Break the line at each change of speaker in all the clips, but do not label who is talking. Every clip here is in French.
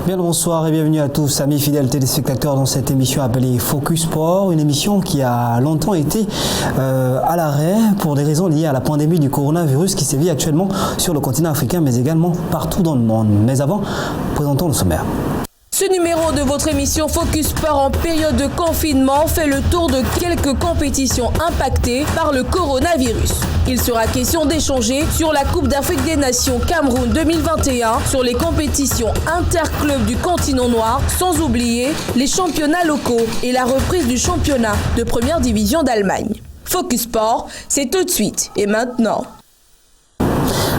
Bien le bonsoir et bienvenue à tous, amis fidèles téléspectateurs, dans cette émission appelée Focus Sport, une émission qui a longtemps été à l'arrêt pour des raisons liées à la pandémie du coronavirus qui sévit actuellement sur le continent africain, mais également partout dans le monde. Mais avant, présentons le sommaire.
Ce numéro de votre émission Focus Sport en période de confinement fait le tour de quelques compétitions impactées par le coronavirus. Il sera question d'échanger sur la Coupe d'Afrique des Nations Cameroun 2021, sur les compétitions interclubs du continent noir, sans oublier les championnats locaux et la reprise du championnat de première division d'Allemagne. Focus Sport, c'est tout de suite et maintenant.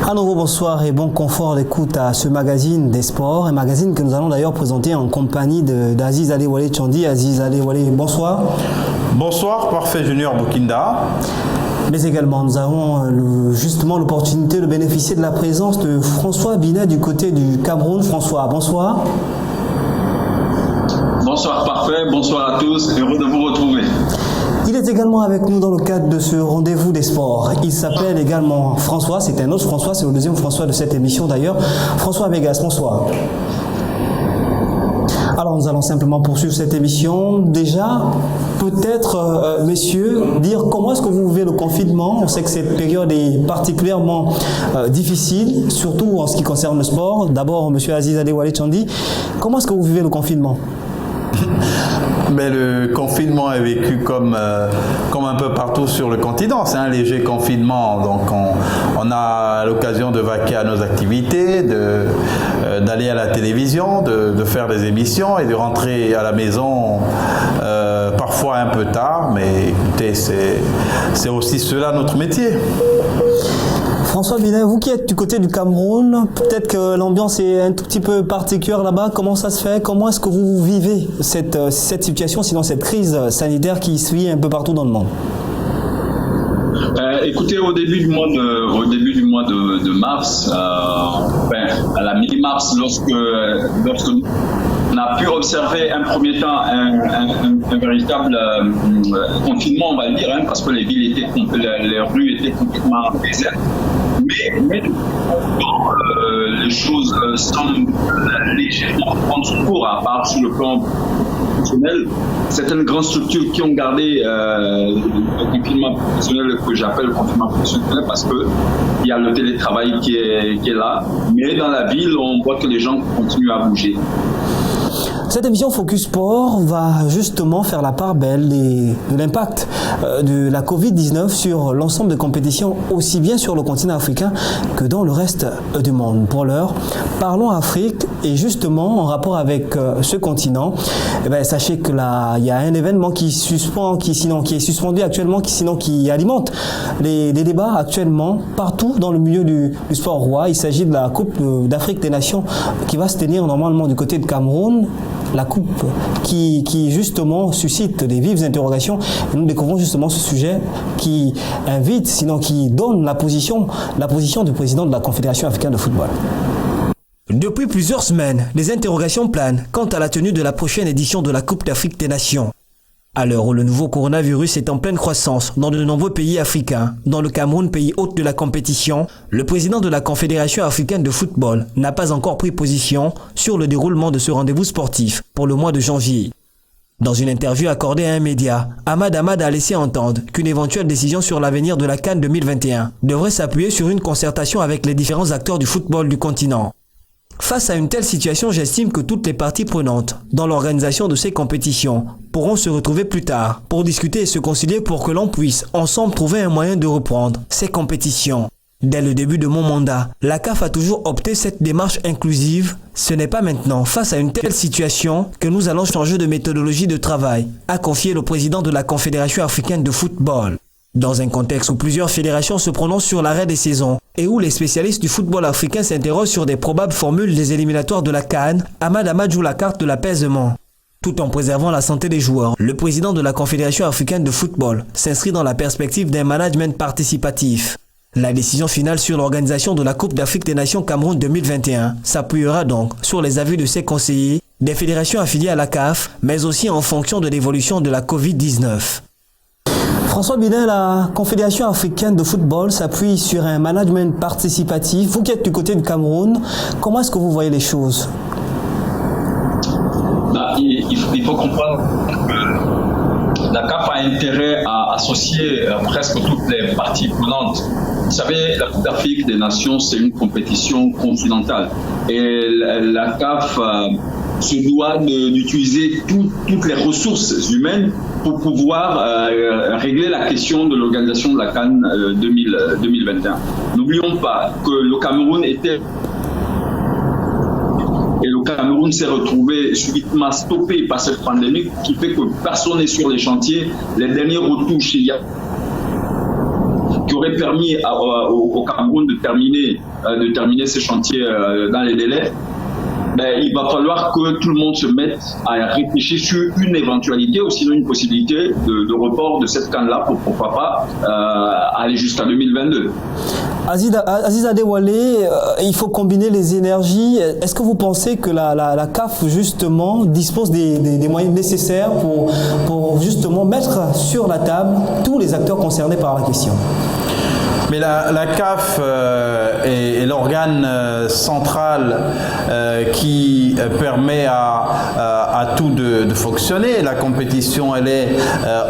À nouveau, bonsoir et bon confort d'écoute à ce magazine des sports, un magazine que nous allons d'ailleurs présenter en compagnie d'Aziz Adewale Tchandi. Aziz Adewale, bonsoir.
Bonsoir, Parfait Junior Boukinda.
Mais également, nous avons justement l'opportunité de bénéficier de la présence de François Binet du côté du Cameroun. François, bonsoir.
Bonsoir Parfait, bonsoir à tous, heureux de vous retrouver.
Il est également avec nous dans le cadre de ce rendez-vous des sports. Il s'appelle également François, c'est un autre François, c'est le deuxième François de cette émission d'ailleurs. François Vegas, bonsoir. Alors nous allons simplement poursuivre cette émission. Déjà, peut-être, messieurs, dire comment est-ce que vous vivez le confinement. On sait que cette période est particulièrement difficile, surtout en ce qui concerne le sport. D'abord, monsieur Aziz Adewale Tchandi, comment est-ce que vous vivez le confinement ?
Mais le confinement est vécu comme un peu partout sur le continent. C'est un léger confinement, donc on a l'occasion de vaquer à nos activités, d'aller à la télévision, de faire des émissions et de rentrer à la maison parfois un peu tard, mais écoutez, c'est aussi cela notre métier.
François Binet, vous qui êtes du côté du Cameroun, peut-être que l'ambiance est un tout petit peu particulière là-bas. Comment ça se fait? Comment est-ce que vous vivez cette situation, sinon cette crise sanitaire qui suit un peu partout dans le monde?
Écoutez, au début du mois de mars, à la mi-mars, lorsque on a pu observer un premier temps un véritable confinement, on va le dire, parce que les villes les rues étaient complètement désertes. Mais les choses semblent légèrement prendre son cours, à part sur le plan professionnel. Certaines grandes structures qui ont gardé le confinement professionnel, que j'appelle le confinement professionnel, parce qu'il y a le télétravail qui est là. Mais dans la ville, on voit que les gens continuent à bouger.
Cette émission Focus Sport va justement faire la part belle de l'impact de la Covid-19 sur l'ensemble des compétitions, aussi bien sur le continent africain que dans le reste du monde. Pour l'heure, parlons Afrique et justement en rapport avec ce continent, sachez que là, il y a un événement qui est suspendu actuellement, qui alimente les débats actuellement partout dans le milieu du sport roi. Il s'agit de la Coupe d'Afrique des Nations qui va se tenir normalement du côté de Cameroun. La coupe qui justement suscite des vives interrogations. Et nous découvrons justement ce sujet qui invite, sinon qui donne la position du président de la Confédération africaine de football. Depuis plusieurs semaines, les interrogations planent quant à la tenue de la prochaine édition de la Coupe d'Afrique des Nations. À l'heure où le nouveau coronavirus est en pleine croissance dans de nombreux pays africains, dans le Cameroun, pays hôte de la compétition, le président de la Confédération africaine de football n'a pas encore pris position sur le déroulement de ce rendez-vous sportif pour le mois de janvier. Dans une interview accordée à un média, Ahmad Ahmad a laissé entendre qu'une éventuelle décision sur l'avenir de la CAN 2021 devrait s'appuyer sur une concertation avec les différents acteurs du football du continent. Face à une telle situation, j'estime que toutes les parties prenantes dans l'organisation de ces compétitions pourront se retrouver plus tard pour discuter et se concilier pour que l'on puisse ensemble trouver un moyen de reprendre ces compétitions. Dès le début de mon mandat, la CAF a toujours opté cette démarche inclusive. Ce n'est pas maintenant, face à une telle situation, que nous allons changer de méthodologie de travail, a confié le président de la Confédération africaine de football. Dans un contexte où plusieurs fédérations se prononcent sur l'arrêt des saisons et où les spécialistes du football africain s'interrogent sur des probables formules des éliminatoires de la CAN, Ahmad Ahmad joue la carte de l'apaisement. Tout en préservant la santé des joueurs, le président de la Confédération africaine de football s'inscrit dans la perspective d'un management participatif. La décision finale sur l'organisation de la Coupe d'Afrique des Nations Cameroun 2021 s'appuiera donc sur les avis de ses conseillers, des fédérations affiliées à la CAF, mais aussi en fonction de l'évolution de la Covid-19. François Binet, la Confédération africaine de football s'appuie sur un management participatif. Vous qui êtes du côté du Cameroun, comment est-ce que vous voyez les choses?
il faut comprendre que la CAF a intérêt à associer presque toutes les parties prenantes. Vous savez, la Coupe d'Afrique des Nations, c'est une compétition continentale. Et la CAF se doit d'utiliser toutes les ressources humaines pour pouvoir régler la question de l'organisation de la CAN 2021. N'oublions pas que le Cameroun était... Et le Cameroun s'est retrouvé subitement stoppé par cette pandémie qui fait que personne n'est sur les chantiers. Les dernières retouches qui auraient permis au Cameroun de terminer ces chantiers dans les délais, il va falloir que tout le monde se mette à réfléchir sur une éventualité ou sinon une possibilité de report de cette CAN-là pour pourquoi pas aller jusqu'à 2022.
Aziz Adewale, il faut combiner les énergies. Est-ce que vous pensez que la CAF justement dispose des moyens nécessaires pour justement mettre sur la table tous les acteurs concernés par la question?
Mais la CAF est l'organe central qui permet à tout de fonctionner. La compétition, elle est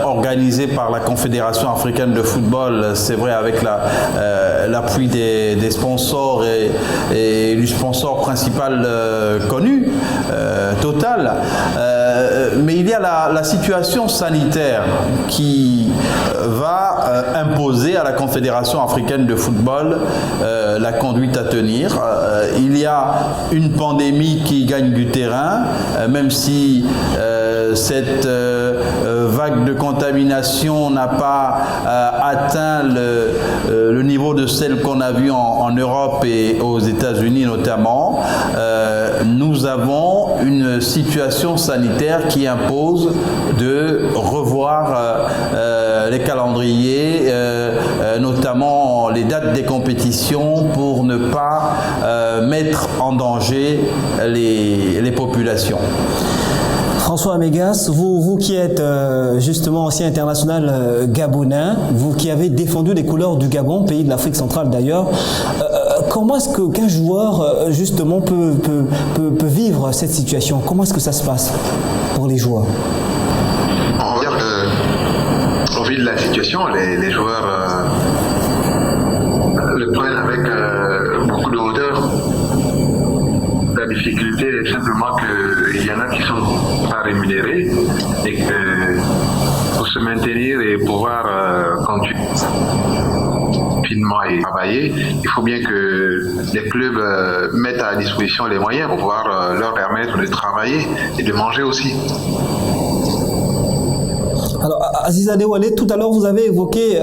organisée par la Confédération africaine de football, c'est vrai, avec l'appui des sponsors et du sponsor principal connu, Total. Mais il y a la situation sanitaire qui va imposer à la Confédération africaine de football la conduite à tenir. Il y a une pandémie qui gagne du terrain, même si cette vague de contamination n'a pas atteint le niveau de celle qu'on a vu en Europe et aux États-Unis notamment. Nous avons une situation sanitaire qui impose de revoir les calendriers, notamment les dates des compétitions, pour ne pas mettre en danger les populations.
François Amégas, vous qui êtes justement ancien international gabonais, vous qui avez défendu les couleurs du Gabon, pays de l'Afrique centrale d'ailleurs, comment est-ce qu'un joueur justement peut vivre cette situation? Comment est-ce que ça se passe pour les joueurs?
On va dire qu'au vu de la situation, les joueurs le prennent avec beaucoup de hauteur. La difficulté est simplement qu'il y en a qui sont pas rémunérés et que pour se maintenir et pouvoir continuer finement et travailler, il faut bien que les clubs mettent à disposition les moyens pour pouvoir leur permettre de travailler et de manger aussi.
Alors, Aziz Adewale, tout à l'heure, vous avez évoqué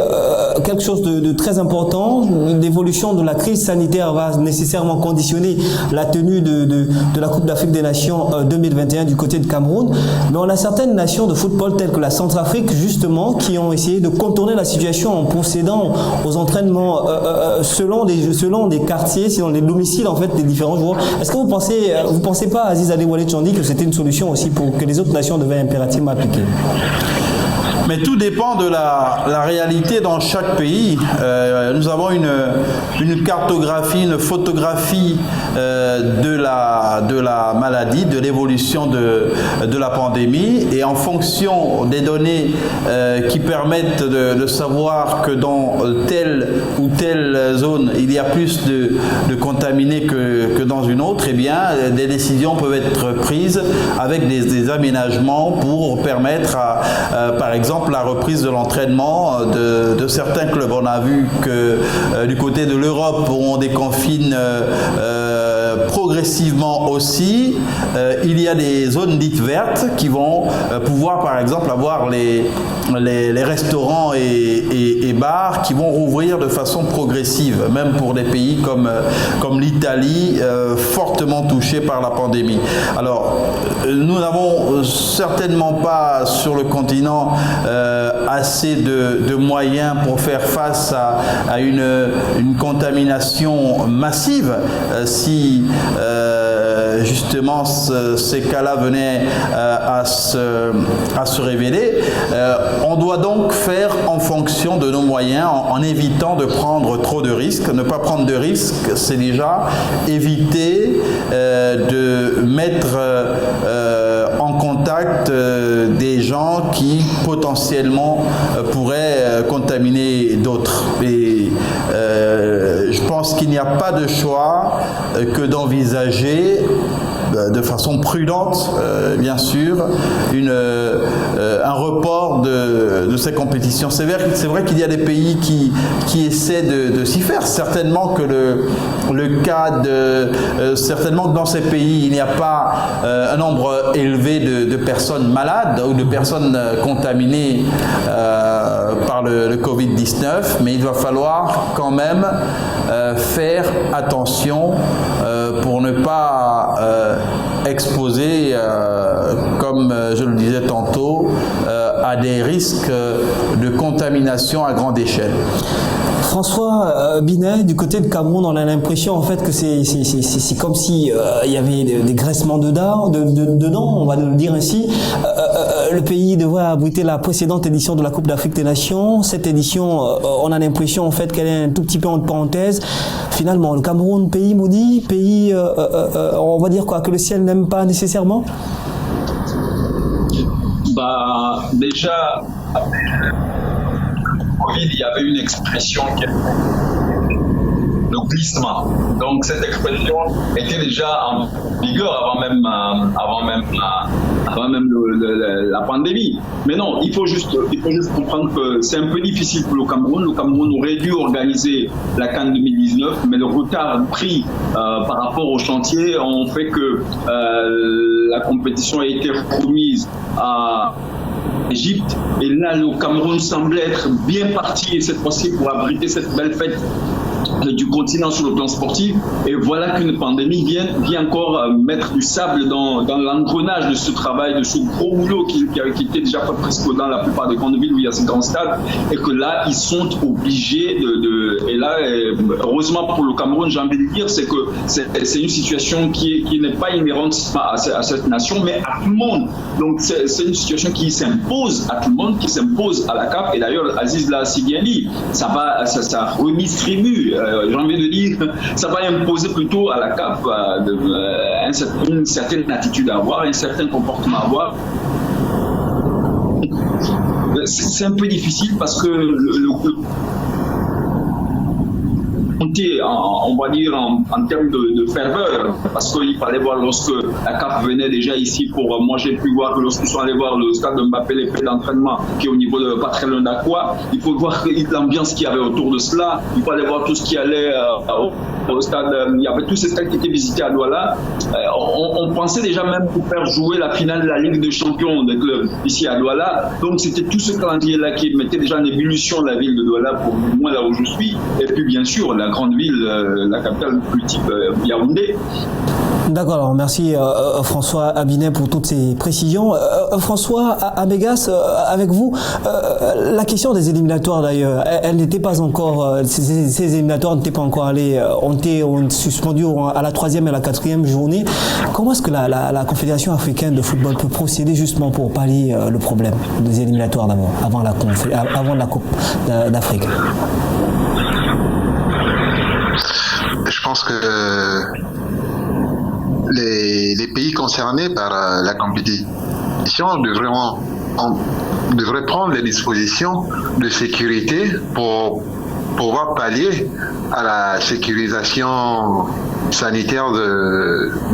quelque chose de très important. L'évolution de la crise sanitaire va nécessairement conditionner la tenue de la Coupe d'Afrique des Nations 2021 du côté de Cameroun. Mais on a certaines nations de football telles que la Centrafrique, justement, qui ont essayé de contourner la situation en procédant aux entraînements selon des quartiers, selon les domiciles en fait des différents joueurs. Est-ce que vous pensez pas, Aziz Adewale Tchandi, que c'était une solution aussi pour que les autres nations devaient impérativement appliquer?
Mais tout dépend de la réalité dans chaque pays. Nous avons une cartographie, une photographie de la maladie, de l'évolution de la pandémie, et en fonction des données qui permettent de savoir que dans telle ou telle zone il y a plus de contaminés que dans une autre, eh bien des décisions peuvent être prises avec des aménagements pour permettre par exemple la reprise de l'entraînement de certains clubs. On a vu que du côté de l'Europe, on déconfine progressivement aussi. Il y a des zones dites vertes qui vont pouvoir par exemple avoir les restaurants et bars qui vont rouvrir de façon progressive, même pour des pays comme l'Italie, fortement touchés par la pandémie. Alors, nous n'avons certainement pas sur le continent assez de moyens pour faire face à une contamination massive si justement ces cas-là venaient à se révéler. On doit donc faire en fonction de nos moyens, en évitant de prendre trop de risques. Ne pas prendre de risques, c'est déjà éviter de mettre en contact contact des gens qui potentiellement pourraient contaminer d'autres. Et je pense qu'il n'y a pas de choix que d'envisager de façon prudente, bien sûr, un report de ces compétitions. C'est vrai qu'il y a des pays qui essaient de s'y faire. Certainement que le cas certainement que dans ces pays, il n'y a pas un nombre élevé de personnes malades ou de personnes contaminées par le Covid-19, mais il va falloir quand même faire attention pour ne pas exposer, comme je le disais tantôt, à des risques de contamination à grande échelle.
François Binet, du côté de Cameroun, on a l'impression en fait que c'est comme si il y avait des graissements dedans, on va le dire ainsi. Le pays devrait abriter la précédente édition de la Coupe d'Afrique des Nations. Cette édition, on a l'impression en fait qu'elle est un tout petit peu entre parenthèses. Finalement, le Cameroun, pays maudit, pays, on va dire quoi, que le ciel n'aime pas nécessairement.
Déjà, il y avait une expression qui est le glissement. Donc cette expression était déjà en vigueur avant même la pandémie. Mais non, il faut juste comprendre que c'est un peu difficile pour le Cameroun. Le Cameroun aurait dû organiser la CAN 2019, mais le retard pris par rapport au chantier ont fait que la compétition a été remise à Égypte, et là le Cameroun semblait être bien parti cette fois-ci pour abriter cette belle fête du continent sur le plan sportif, et voilà qu'une pandémie vient encore mettre du sable dans l'engrenage de ce travail, de ce gros boulot qui était déjà fait presque dans la plupart des grandes villes où il y a ces grands stades, et que là ils sont obligés et là heureusement pour le Cameroun, j'ai envie de dire, c'est que c'est une situation qui n'est pas inhérente à cette nation mais à tout le monde. Donc c'est une situation qui s'impose à tout le monde, qui s'impose à la CAF, et d'ailleurs Aziz l'a si bien dit, ça redistribue, j'ai envie de dire, ça va imposer plutôt à la CAF une certaine attitude à avoir, un certain comportement à avoir. C'est un peu difficile parce que on va dire en termes de ferveur, parce qu'il fallait voir lorsque la CAF venait déjà ici moi j'ai pu voir que lorsqu'ils sont allés voir le stade de Mbappé, l'épée d'entraînement qui est au niveau de pas très loin d'Aqua, il faut voir l'ambiance qu'il y avait autour de cela, il fallait voir tout ce qui allait au stade, il y avait tous ces stades qui étaient visités à Douala. On pensait déjà même pour faire jouer la finale de la Ligue des Champions des clubs ici à Douala, donc c'était tout ce calendrier-là qui mettait déjà en ébullition la ville de Douala, pour moi là où je suis, et puis bien sûr la grande ville, la capitale plus type Yaoundé.
D'accord, alors merci François Abinet pour toutes ces précisions. François Amégas, avec vous, la question des éliminatoires d'ailleurs, elle n'était pas encore, ces éliminatoires n'étaient pas encore allés, ont été suspendus à la 3e et la 4e journée. Comment est-ce que la Confédération africaine de football peut procéder justement pour pallier le problème des éliminatoires d'abord, avant la Coupe d'Afrique?
Je pense que les pays concernés par la compétition devraient prendre les dispositions de sécurité pour pouvoir pallier à la sécurisation sanitaire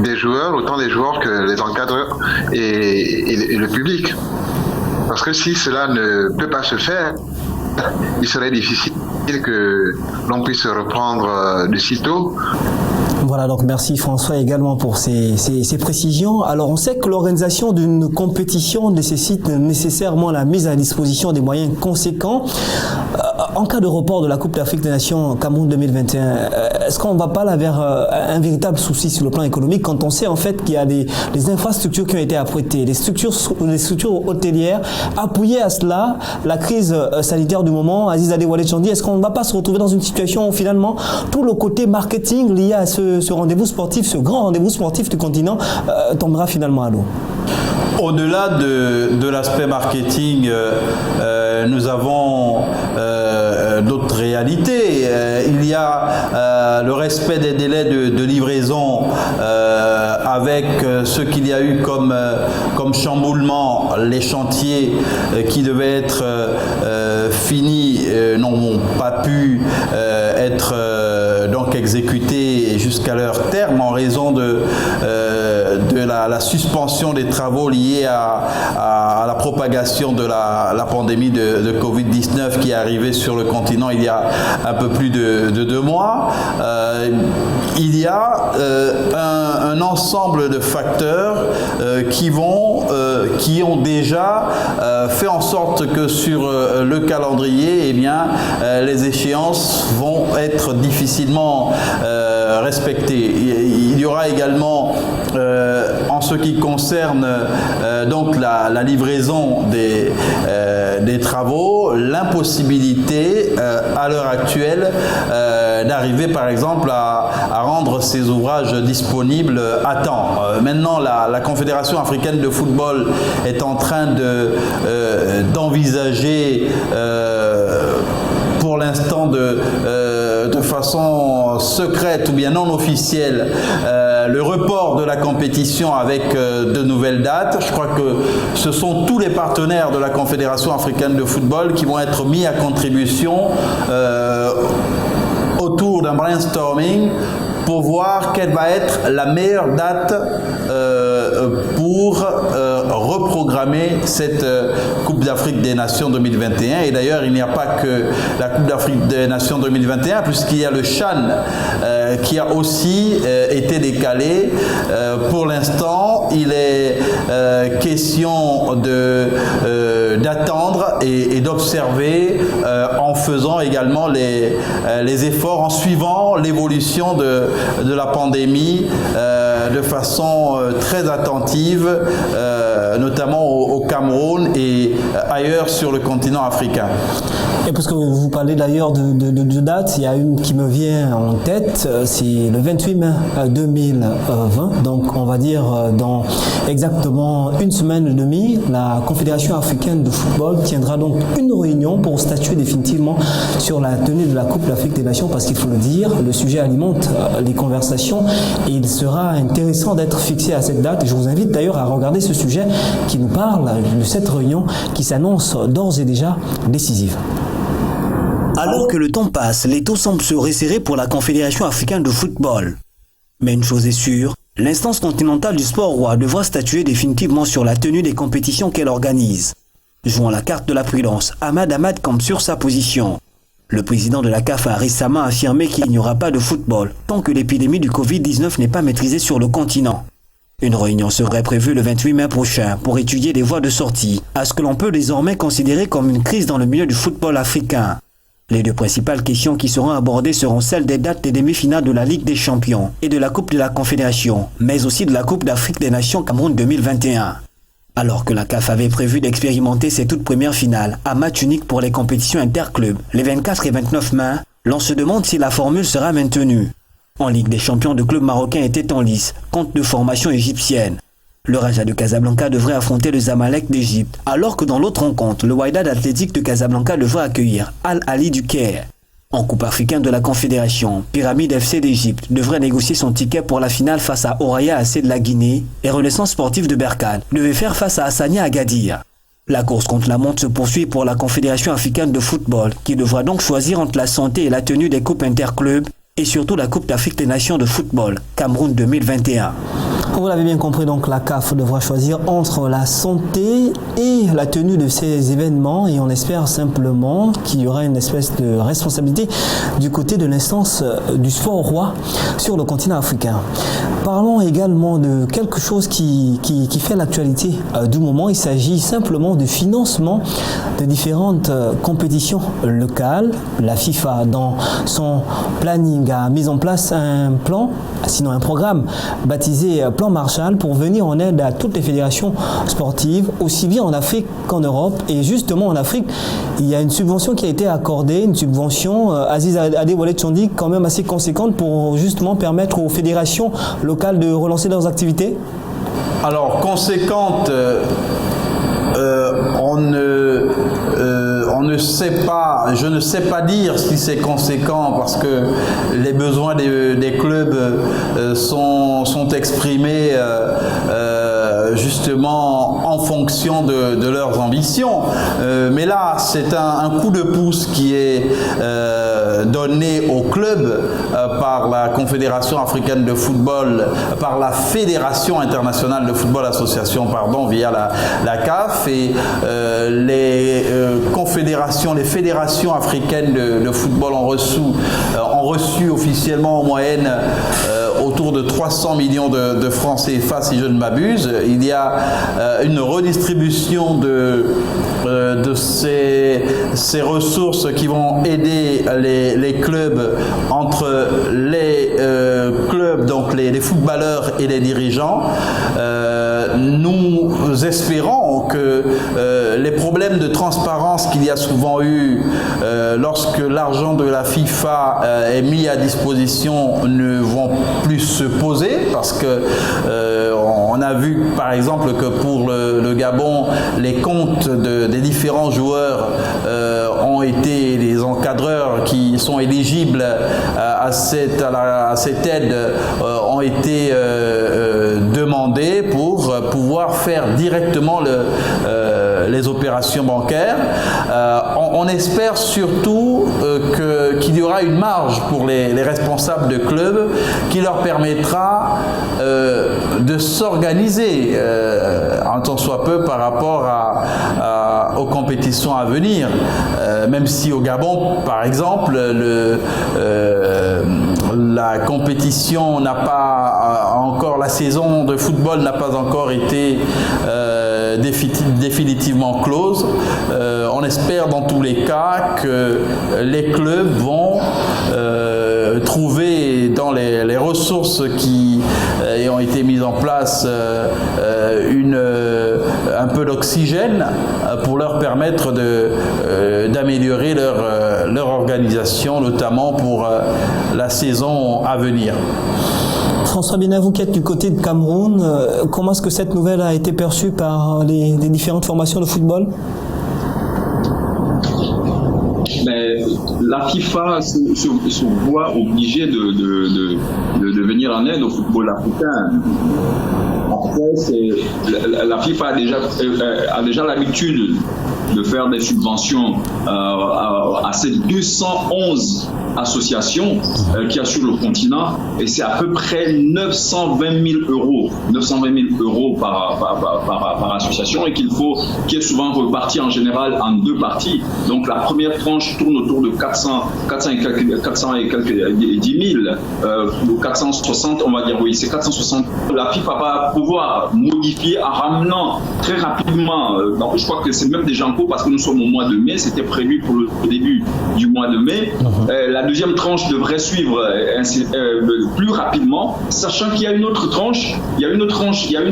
des joueurs, autant des joueurs que les encadreurs et le public. Parce que si cela ne peut pas se faire, il serait difficile que l'on puisse reprendre de sitôt.
Voilà, donc merci François également pour ces précisions. Alors on sait que l'organisation d'une compétition nécessite nécessairement la mise à disposition des moyens conséquents. En cas de report de la Coupe d'Afrique des Nations Cameroun 2021, est-ce qu'on ne va pas là vers un véritable souci sur le plan économique quand on sait en fait qu'il y a des infrastructures qui ont été apprêtées, des structures hôtelières appuyées à cela, la crise sanitaire du moment, Aziz Adewale Tchandi, est-ce qu'on ne va pas se retrouver dans une situation où finalement tout le côté marketing lié à ce rendez-vous sportif, ce grand rendez-vous sportif du continent tombera finalement à l'eau?
Au-delà de l'aspect marketing, nous avons d'autres réalités. Il y a le respect des délais de livraison avec ce qu'il y a eu comme chamboulement. Les chantiers qui devaient être finis n'ont pas pu être donc exécutés jusqu'à leur terme en raison de la suspension des travaux liés à la propagation de la pandémie de Covid-19 qui est arrivée sur le continent il y a un peu plus de 2 mois. Il y a un ensemble de facteurs qui ont déjà fait en sorte que sur le calendrier, eh bien, les échéances vont être difficilement respectées. Il y aura également, en ce qui concerne donc la livraison des travaux, l'impossibilité à l'heure actuelle d'arriver par exemple à rendre ces ouvrages disponibles à temps. Maintenant, la Confédération africaine de football est en train d'envisager pour l'instant de façon secrète ou bien non officielle le report de la compétition avec de nouvelles dates. Je crois que ce sont tous les partenaires de la Confédération africaine de football qui vont être mis à contribution autour d'un brainstorming pour voir quelle va être la meilleure date pour reprogrammer cette Coupe d'Afrique des Nations 2021. Et d'ailleurs, il n'y a pas que la Coupe d'Afrique des Nations 2021, puisqu'il y a le CHAN qui a aussi été décalé. Pour l'instant, il est question d'attendre et d'observer en faisant également les efforts, en suivant l'évolution de la pandémie de façon très attentive, notamment au Cameroun et ailleurs sur le continent africain.
Et parce que vous parlez d'ailleurs de date, il y a une qui me vient en tête, c'est le 28 mai 2020, donc on va dire dans exactement une semaine et demie, la Confédération africaine de football tiendra donc une réunion pour statuer définitivement sur la tenue de la Coupe d'Afrique des Nations, parce qu'il faut le dire, le sujet alimente les conversations et il sera intéressant d'être fixé à cette date. Je vous invite d'ailleurs à regarder ce sujet qui nous parle de cette réunion qui s'annonce d'ores et déjà décisive.
Alors que le temps passe, les taux semblent se resserrer pour la Confédération africaine de football. Mais une chose est sûre, l'instance continentale du sport roi devra statuer définitivement sur la tenue des compétitions qu'elle organise. Jouant la carte de la prudence, Ahmad campe sur sa position. Le président de la CAF a récemment affirmé qu'il n'y aura pas de football tant que l'épidémie du Covid-19 n'est pas maîtrisée sur le continent. Une réunion serait prévue le 28 mai prochain pour étudier des voies de sortie à ce que l'on peut désormais considérer comme une crise dans le milieu du football africain. Les deux principales questions qui seront abordées seront celles des dates des demi-finales de la Ligue des Champions et de la Coupe de la Confédération, mais aussi de la Coupe d'Afrique des Nations Cameroun 2021. Alors que la CAF avait prévu d'expérimenter ses toutes premières finales à match unique pour les compétitions interclubs les 24 et 29 mai, l'on se demande si la formule sera maintenue. En Ligue des Champions, de clubs marocains étaient en lice, compte de formation égyptienne. Le Raja de Casablanca devrait affronter le Zamalek d'Égypte, alors que dans l'autre rencontre, le Wydad Athletic de Casablanca devrait accueillir Al Ahly du Caire. En Coupe africaine de la Confédération, Pyramide FC d'Égypte devrait négocier son ticket pour la finale face à Oraya AC de la Guinée et Renaissance Sportive de Berkane devait faire face à Hassania Agadir. La course contre la montre se poursuit pour la Confédération africaine de football, qui devra donc choisir entre la santé et la tenue des coupes interclubs et surtout la Coupe d'Afrique des Nations de football, Cameroun 2021.
Vous l'avez bien compris, donc la CAF devra choisir entre la santé et la tenue de ces événements et on espère simplement qu'il y aura une espèce de responsabilité du côté de l'instance du sport roi sur le continent africain. Parlons également de quelque chose qui fait l'actualité du moment. Il s'agit simplement du financement de différentes compétitions locales. La FIFA, dans son planning, a mis en place un plan, sinon un programme baptisé Plan Marshall pour venir en aide à toutes les fédérations sportives, aussi bien en Afrique qu'en Europe. Et justement en Afrique, il y a une subvention qui a été accordée, une subvention Aziz Adewale Tchondi quand même assez conséquente pour justement permettre aux fédérations locales de relancer leurs activités.
Alors conséquente, on je ne sais pas dire si c'est conséquent parce que les besoins des clubs sont exprimés justement en fonction de leurs ambitions. Mais là, c'est un coup de pouce qui est donné aux clubs par la Confédération africaine de football, par la Fédération internationale de football association, via la CAF, et les fédérations africaines de football ont reçu officiellement en moyenne autour de 300 millions de francs CFA, si je ne m'abuse. Il y a une redistribution de ces ressources qui vont aider les clubs entre les clubs, donc les footballeurs et les dirigeants. Nous espérons que les problèmes de transparence qu'il y a souvent eu lorsque l'argent de la FIFA est mis à disposition ne vont plus se poser, parce que on a vu par exemple que pour le Gabon, les comptes des différents joueurs ont été, les encadreurs qui sont éligibles à cette aide ont été demandés pour pouvoir faire directement les opérations bancaires. On espère surtout qu'il y aura une marge pour les responsables de clubs qui leur permettra de s'organiser en tant soit peu par rapport aux compétitions à venir. Même si au Gabon, par exemple, la compétition n'a pas encore, la saison de football n'a pas encore été définitivement close. On espère dans tous les cas que les clubs vont trouver dans les ressources qui ont été mises en place un peu d'oxygène pour leur permettre d'améliorer leur organisation, notamment pour la saison à venir.
François Bina, vous qui êtes du côté de Cameroun, comment est-ce que cette nouvelle a été perçue par les différentes formations de football ?
Mais la FIFA se voit obligée de venir en aide au football africain. En fait, la FIFA a déjà l'habitude de faire des subventions à ces 211 associations qui assurent le continent, et c'est à peu près 920 000 euros par association, et qui est souvent reparti en général en deux parties. Donc la première tranche tourne autour de 400 et quelques 10 000, 460, on va dire, oui, c'est 460. La FIFA va pouvoir modifier en ramenant très rapidement, je crois que c'est même déjà en cours parce que nous sommes au mois de mai, c'était prévu pour le début du mois de mai. La deuxième tranche devrait suivre plus rapidement, sachant qu'il y a une autre tranche, il y a une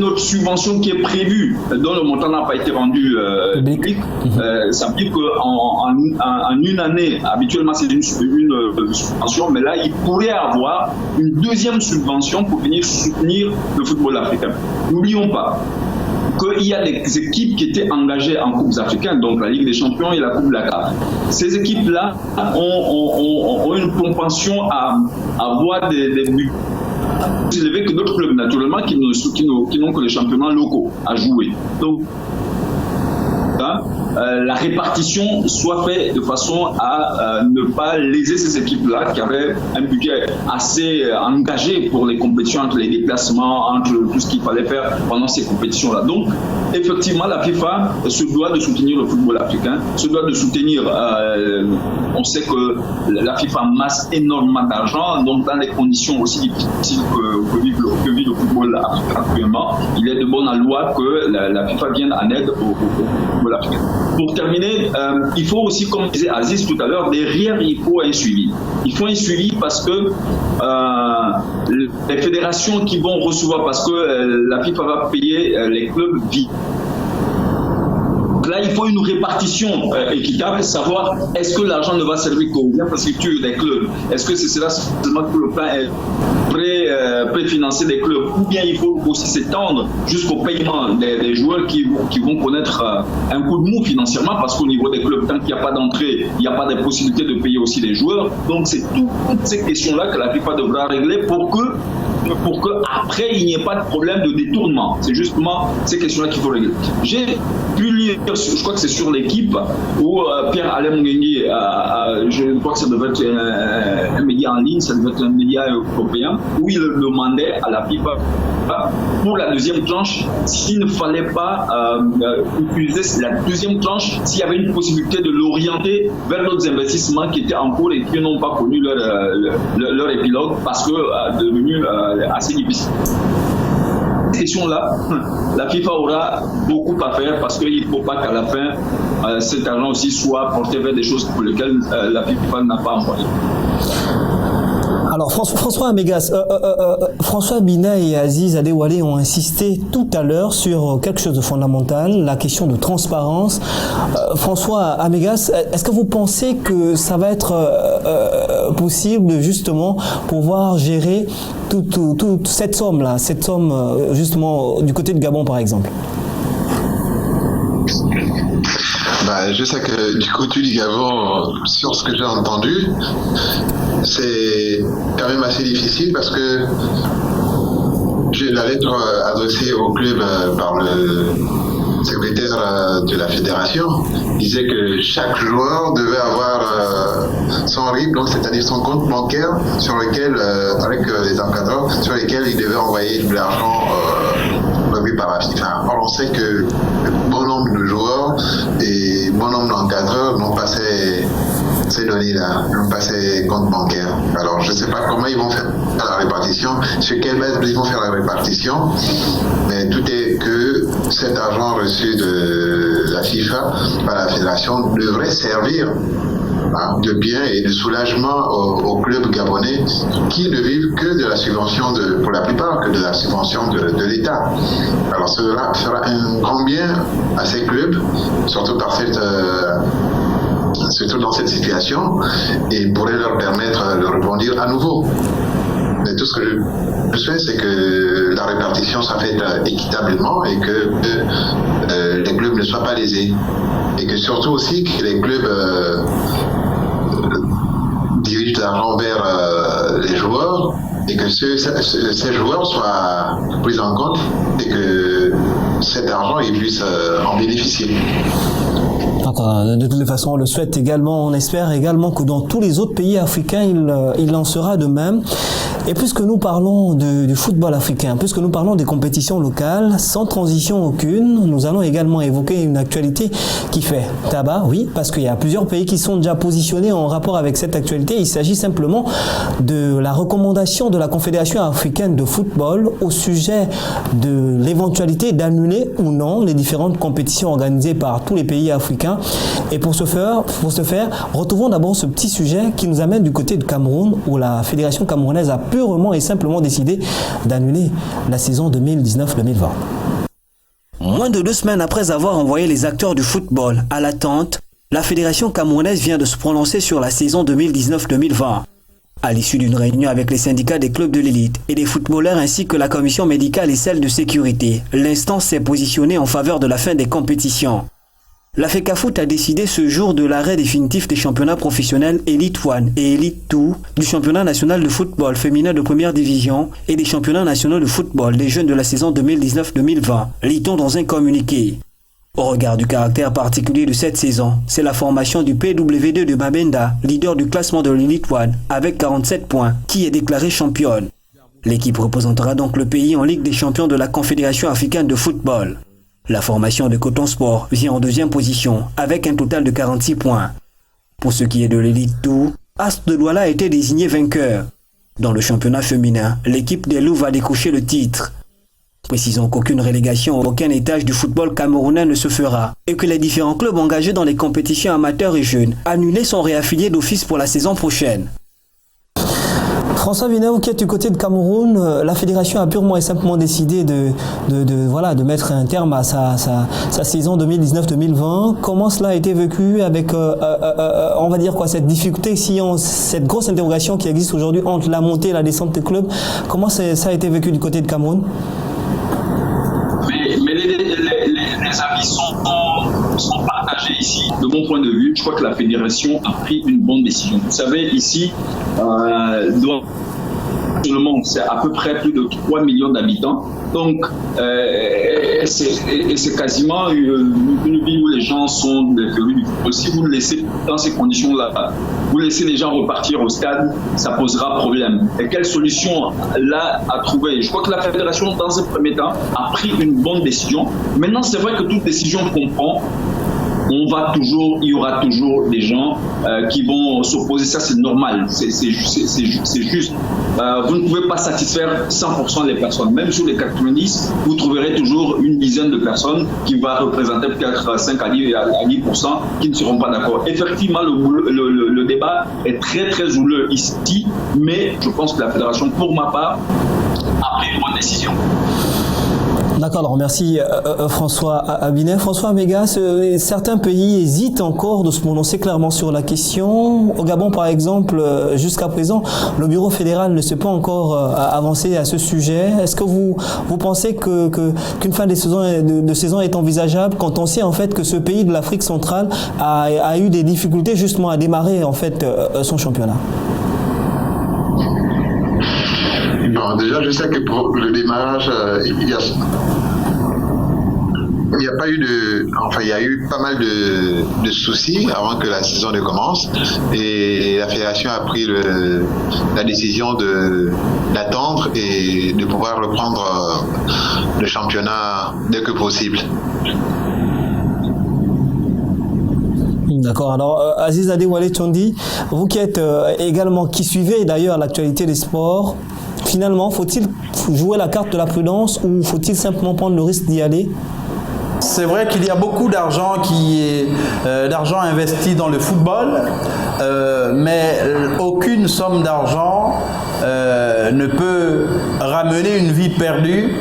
autre subvention qui est prévue, dont le montant n'a pas été rendu public. Ça veut dire qu'en une année, habituellement c'est une subvention, mais là il pourrait avoir une deuxième subvention pour venir soutenir le football africain. N'oublions pas qu'il y a des équipes qui étaient engagées en Coupes africaines, donc la Ligue des Champions et la Coupe de la CAF. Ces équipes-là ont une propension à avoir des buts plus élevés que d'autres clubs, naturellement, qui n'ont que les championnats locaux à jouer. Donc, la répartition soit faite de façon à ne pas léser ces équipes-là qui avaient un budget assez engagé pour les compétitions, entre les déplacements, entre tout ce qu'il fallait faire pendant ces compétitions-là. Donc, effectivement, la FIFA se doit de soutenir le football africain, se doit de soutenir, on sait que la FIFA masse énormément d'argent, donc dans les conditions aussi difficiles que vit le football africain actuellement, il est de bonne loi que la FIFA vienne en aide au football africain. Pour terminer, il faut aussi, comme disait Aziz tout à l'heure, derrière il faut un suivi. Il faut un suivi parce que les fédérations qui vont recevoir, parce que la FIFA va payer les clubs vides. Là, il faut une répartition équitable, savoir est-ce que l'argent ne va servir qu'aux infrastructures des clubs, est-ce que c'est cela seulement que le plan est préfinancé des clubs, ou bien il faut aussi s'étendre jusqu'au paiement des joueurs qui vont connaître un coup de mou financièrement, parce qu'au niveau des clubs, tant qu'il n'y a pas d'entrée, il n'y a pas de possibilité de payer aussi les joueurs. Donc c'est toutes ces questions-là que la FIFA devra régler pour que après il n'y ait pas de problème de détournement. C'est justement ces questions-là qu'il faut régler. J'ai pu lire, je crois que c'est sur l'équipe, où Pierre-Alain Mungengui, je crois que ça devait être un média en ligne, ça devait être un média européen, où il demandait à la FIFA pour la deuxième tranche s'il ne fallait pas utiliser la deuxième tranche, s'il y avait une possibilité de l'orienter vers d'autres investissements qui étaient en cours et qui n'ont pas connu leur épilogue parce que devenu assez difficile. Cette question-là, la FIFA aura beaucoup à faire parce qu'il ne faut pas qu'à la fin, cet argent aussi soit porté vers des choses pour lesquelles la FIFA n'a pas envoyé.
Alors François Amégas, François Bina et Aziz Adewale ont insisté tout à l'heure sur quelque chose de fondamental, la question de transparence. François Amégas, est-ce que vous pensez que ça va être possible de justement pouvoir gérer toute cette somme-là, justement du côté de Gabon par exemple?
Je sais que du côté du Gabon, sur ce que j'ai entendu, c'est quand même assez difficile parce que j'ai la lettre adressée au club par le secrétaire de la fédération disait que chaque joueur devait avoir son RIB, donc c'est-à-dire son compte bancaire sur lequel, avec les encadreurs, sur lesquels il devait envoyer de l'argent revu par la FIFA. Or, on sait que bon nombre de joueurs et bon nombre d'encadreurs n'ont pas ces données-là, n'ont pas ces comptes bancaires. Alors, je ne sais pas comment ils vont faire la répartition, sur quelle base ils vont faire la répartition, mais tout est que cet argent reçu de la FIFA par la fédération devrait servir de bien et de soulagement aux clubs gabonais qui ne vivent que de la subvention, pour la plupart, que de la subvention de l'État. Alors cela fera un grand bien à ces clubs, surtout dans cette situation, et pourrait leur permettre de rebondir à nouveau. Mais tout ce que je souhaite, c'est que la répartition soit faite équitablement et que les clubs ne soient pas lésés. Et que surtout aussi que les clubs dirigent l'argent vers les joueurs et que ces joueurs soient pris en compte et que cet argent ils puissent en bénéficier.
De toutes les façons, on le souhaite également, on espère également que dans tous les autres pays africains, il en sera de même. Et puisque nous parlons du football africain, puisque nous parlons des compétitions locales, sans transition aucune, nous allons également évoquer une actualité qui fait tabac, oui, parce qu'il y a plusieurs pays qui sont déjà positionnés en rapport avec cette actualité. Il s'agit simplement de la recommandation de la Confédération africaine de football au sujet de l'éventualité d'annuler ou non les différentes compétitions organisées par tous les pays africains. Et pour ce faire, retrouvons d'abord ce petit sujet qui nous amène du côté de Cameroun, où la Fédération camerounaise a purement et simplement décidé d'annuler la saison 2019-2020.
Moins de 2 semaines après avoir envoyé les acteurs du football à l'attente, la Fédération camerounaise vient de se prononcer sur la saison 2019-2020. À l'issue d'une réunion avec les syndicats des clubs de l'élite et des footballeurs ainsi que la commission médicale et celle de sécurité, l'instance s'est positionnée en faveur de la fin des compétitions. La FECAFOOT a décidé ce jour de l'arrêt définitif des championnats professionnels Elite 1 et Elite 2, du championnat national de football féminin de première division et des championnats nationaux de football des jeunes de la saison 2019-2020, lit-on dans un communiqué. Au regard du caractère particulier de cette saison, c'est la formation du PW2 de Mabenda, leader du classement de l'Elite 1 avec 47 points, qui est déclarée championne. L'équipe représentera donc le pays en Ligue des champions de la Confédération africaine de football. La formation de Coton Sport vient en deuxième position avec un total de 46 points. Pour ce qui est de l'Elite 2, Ast de Douala a été désigné vainqueur. Dans le championnat féminin, l'équipe des Loups va décrocher le titre. Précisons qu'aucune relégation ou aucun étage du football camerounais ne se fera et que les différents clubs engagés dans les compétitions amateurs et jeunes annulés sont réaffiliés d'office pour la saison prochaine.
François Binet, qui est du côté de Cameroun, la fédération a purement et simplement décidé de mettre un terme à sa saison 2019-2020. Comment cela a été vécu avec, on va dire quoi, cette difficulté, cette grosse interrogation qui existe aujourd'hui entre la montée et la descente des clubs? Comment ça a été vécu du côté de Cameroun?
Mais les avis sont partagés ici. De mon point de vue, je crois que la fédération a pris une bonne décision. Vous savez, ici, c'est à peu près plus de 3 millions d'habitants. Donc, c'est quasiment une ville où les gens sont déférus du football. Si vous le laissez dans ces conditions-là, vous laissez les gens repartir au stade, ça posera problème. Et quelle solution là à trouver? Je crois que la fédération, dans un premier temps, a pris une bonne décision. Maintenant, c'est vrai que toute décision qu'on prend, il y aura toujours des gens qui vont s'opposer. Ça, c'est normal, c'est juste. Vous ne pouvez pas satisfaire 100% des personnes. Même sur les 90, vous trouverez toujours une dizaine de personnes qui vont représenter peut-être 5 à 10% qui ne seront pas d'accord. Effectivement, le débat est très, très houleux ici, mais je pense que la fédération, pour ma part, a pris une bonne décision.
D'accord, alors merci François Abinet. François Amégas, certains pays hésitent encore de se prononcer clairement sur la question. Au Gabon, par exemple, jusqu'à présent, le bureau fédéral ne s'est pas encore avancé à ce sujet. Est-ce que vous pensez qu'une fin de saison est envisageable quand on sait en fait que ce pays de l'Afrique centrale a eu des difficultés justement à démarrer en fait son championnat?
Bon, déjà, je sais que pour le démarrage, il y a eu pas mal de soucis avant que la saison ne commence, et la fédération a pris la décision d'attendre et de pouvoir reprendre le championnat dès que possible.
D'accord. Alors, Aziz Adewale Tchondi, vous qui suivez d'ailleurs l'actualité des sports, finalement, faut-il jouer la carte de la prudence ou faut-il simplement prendre le risque d'y aller?
C'est vrai qu'il y a beaucoup d'argent d'argent investi dans le football, mais aucune somme d'argent ne peut ramener une vie perdue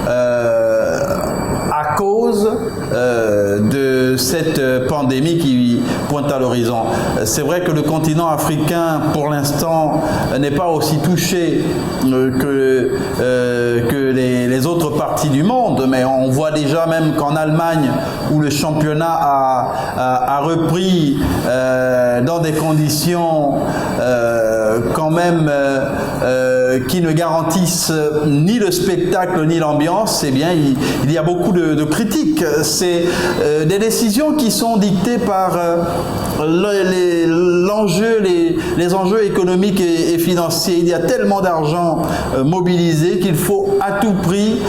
à cause de cette pandémie qui pointe à l'horizon. C'est vrai que le continent africain, pour l'instant, n'est pas aussi touché que les autres parties du monde, mais on voit déjà même qu'en Allemagne, où le championnat a repris dans des conditions quand même qui ne garantissent ni le spectacle ni l'ambiance, eh bien, il y a beaucoup de critiques. C'est des décisions qui sont dictées par les enjeux économiques et financiers. Il y a tellement d'argent mobilisé qu'il faut à tout prix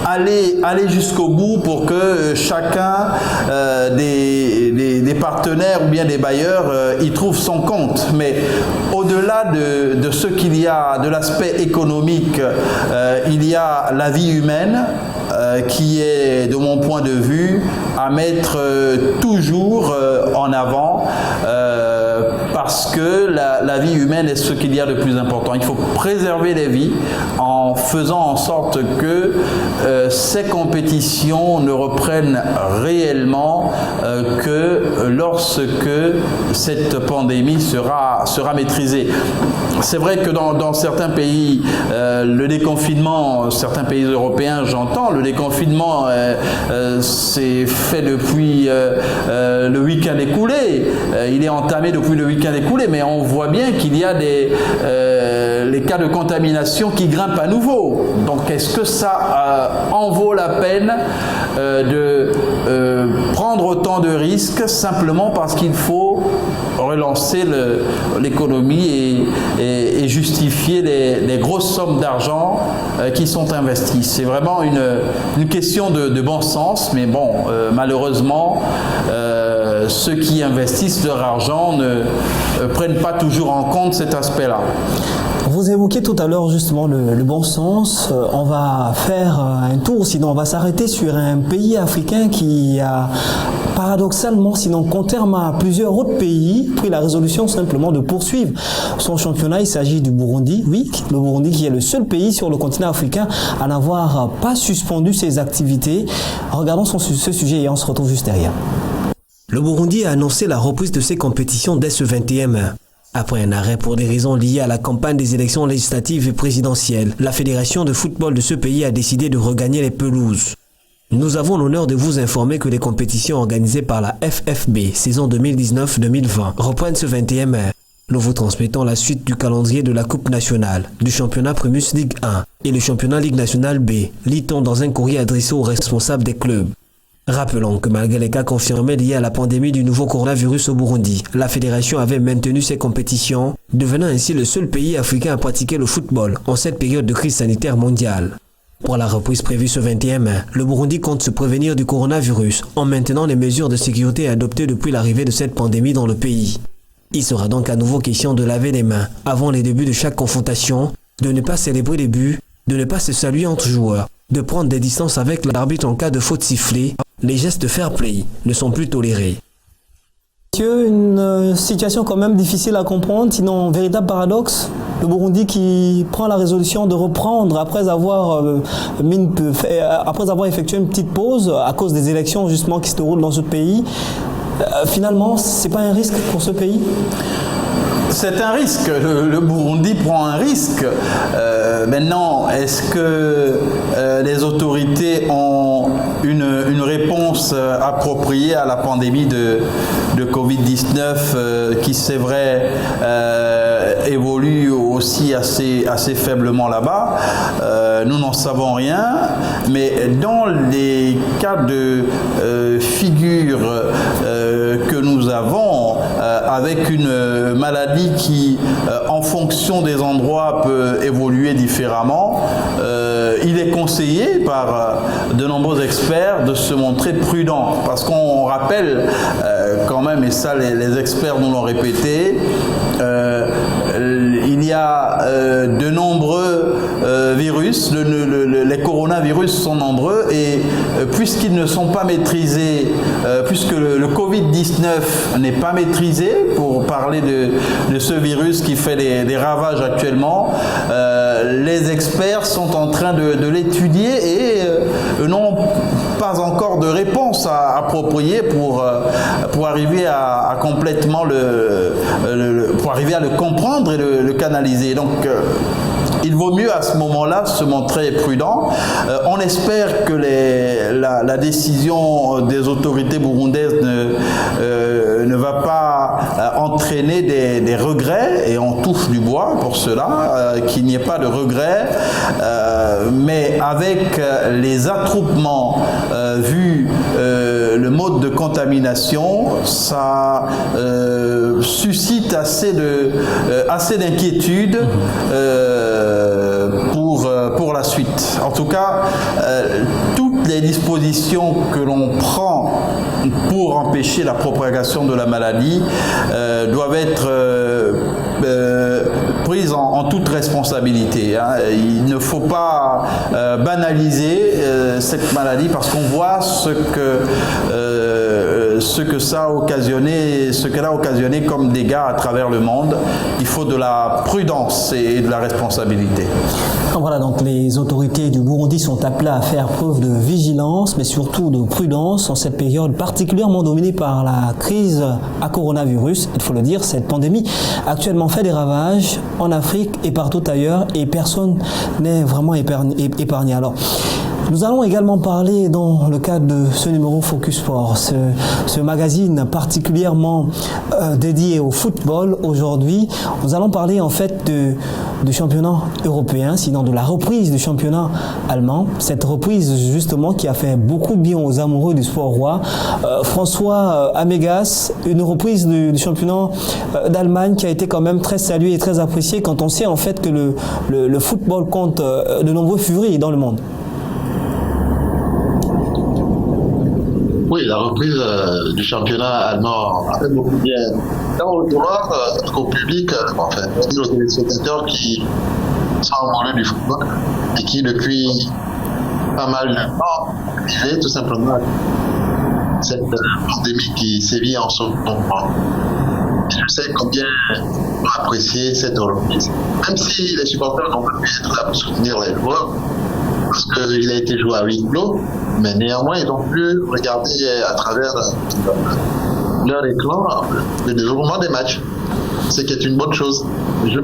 aller jusqu'au bout pour que chacun des partenaires ou bien des bailleurs y trouve son compte. Mais au-delà de ce qu'il y a, de l'aspect économique, il y a la vie humaine qui est, de mon point de vue, à mettre toujours en avant parce que la vie humaine est ce qu'il y a de plus important. Il faut préserver les vies en faisant en sorte que ces compétitions ne reprennent réellement que lorsque cette pandémie sera maîtrisée. C'est vrai que dans certains pays, le déconfinement, certains pays européens, j'entends, le déconfinement s'est fait depuis le week-end écoulé. Il est entamé depuis le week-end écoulé, mais on voit bien qu'il y a les cas de contamination qui grimpent à nouveau. Donc, est-ce que ça en vaut la peine de prendre autant de risques simplement parce qu'il faut relancer l'économie et justifier les grosses sommes d'argent qui sont investies? C'est vraiment une question de bon sens, mais bon, malheureusement, ceux qui investissent leur argent ne prennent pas toujours en compte cet aspect-là.
Vous évoquez tout à l'heure justement le bon sens. On va faire un tour, sinon on va s'arrêter sur un pays africain qui a paradoxalement, sinon contrairement à plusieurs autres pays, pris la résolution simplement de poursuivre son championnat. Il s'agit du Burundi, oui, le Burundi qui est le seul pays sur le continent africain à n'avoir pas suspendu ses activités. Regardons ce sujet et on se retrouve juste derrière.
Le Burundi a annoncé la reprise de ses compétitions dès ce 21 mai. Après un arrêt pour des raisons liées à la campagne des élections législatives et présidentielles, la Fédération de football de ce pays a décidé de regagner les pelouses. Nous avons l'honneur de vous informer que les compétitions organisées par la FFB, saison 2019-2020, reprennent ce 21 mai. Nous vous transmettons la suite du calendrier de la Coupe nationale, du championnat Primus Ligue 1 et le championnat Ligue nationale B, lit-on dans un courrier adressé aux responsables des clubs. Rappelons que malgré les cas confirmés liés à la pandémie du nouveau coronavirus au Burundi, la fédération avait maintenu ses compétitions, devenant ainsi le seul pays africain à pratiquer le football en cette période de crise sanitaire mondiale. Pour la reprise prévue ce 21 mai, le Burundi compte se prévenir du coronavirus en maintenant les mesures de sécurité adoptées depuis l'arrivée de cette pandémie dans le pays. Il sera donc à nouveau question de laver les mains avant les débuts de chaque confrontation, de ne pas célébrer les buts, de ne pas se saluer entre joueurs, de prendre des distances avec l'arbitre en cas de faute sifflée. Les gestes fair-play ne sont plus tolérés.
Une situation quand même difficile à comprendre, sinon un véritable paradoxe. Le Burundi qui prend la résolution de reprendre après avoir effectué une petite pause à cause des élections justement qui se déroulent dans ce pays. Finalement, c'est pas un risque pour ce pays ?
C'est un risque. Le Burundi prend un risque. Maintenant, est-ce que les autorités ont une réponse appropriée à la pandémie de Covid-19 qui, c'est vrai, évolue aussi assez faiblement là-bas? Nous n'en savons rien. Mais dans les cas de figure que nous avons, avec une maladie qui, en fonction des endroits, peut évoluer différemment, il est conseillé par de nombreux experts de se montrer prudent. Parce qu'on rappelle quand même, et ça les experts nous l'ont répété, il y a de nombreux virus, les coronavirus sont nombreux et puisqu'ils ne sont pas maîtrisés, puisque le Covid-19 n'est pas maîtrisé, pour parler de ce virus qui fait des ravages actuellement, les experts sont en train de l'étudier et n'ont pas encore de réponse appropriée pour arriver à complètement pour arriver à le comprendre et le canaliser. Donc il vaut mieux à ce moment-là se montrer prudent. On espère que la décision des autorités burundaises ne va pas entraîner des regrets, et on touche du bois pour cela, qu'il n'y ait pas de regrets, mais avec les attroupements vu le mode de contamination, ça suscite assez d'inquiétude pour la suite. En tout cas, toutes les dispositions que l'on prend pour empêcher la propagation de la maladie doivent être prises en toute responsabilité. Il ne faut pas banaliser cette maladie parce qu'on voit ce qu'elle a occasionné comme dégâts à travers le monde. Il faut de la prudence et de la responsabilité.
Voilà, donc les autorités du Burundi sont appelées à faire preuve de vigilance, mais surtout de prudence en cette période particulièrement dominée par la crise à coronavirus. Il faut le dire, cette pandémie actuellement fait des ravages en Afrique et partout ailleurs, et personne n'est vraiment épargné. Alors, nous allons également parler dans le cadre de ce numéro Focus Sport, ce magazine particulièrement dédié au football aujourd'hui. Nous allons parler en fait du championnat européen, sinon de la reprise du championnat allemand. Cette reprise justement qui a fait beaucoup de bien aux amoureux du sport roi. François Amégas, une reprise du championnat d'Allemagne qui a été quand même très saluée et très appréciée quand on sait en fait que le football compte de nombreux furies dans le monde.
Oui, la reprise du championnat allemand a fait beaucoup bien. Tant aux joueurs qu'au public, enfin, aux téléspectateurs qui sont amoureux du football et qui, depuis pas mal de temps, vivaient tout simplement cette pandémie qui sévit en ce moment. Je sais combien ont apprécié cette reprise. Même si les supporters n'ont pas pu être là pour soutenir les joueurs, parce qu'il a été joué à huis clos, mais néanmoins, ils ont pu regarder à travers leur écran le déroulement des matchs. Ce qui est une bonne chose. Je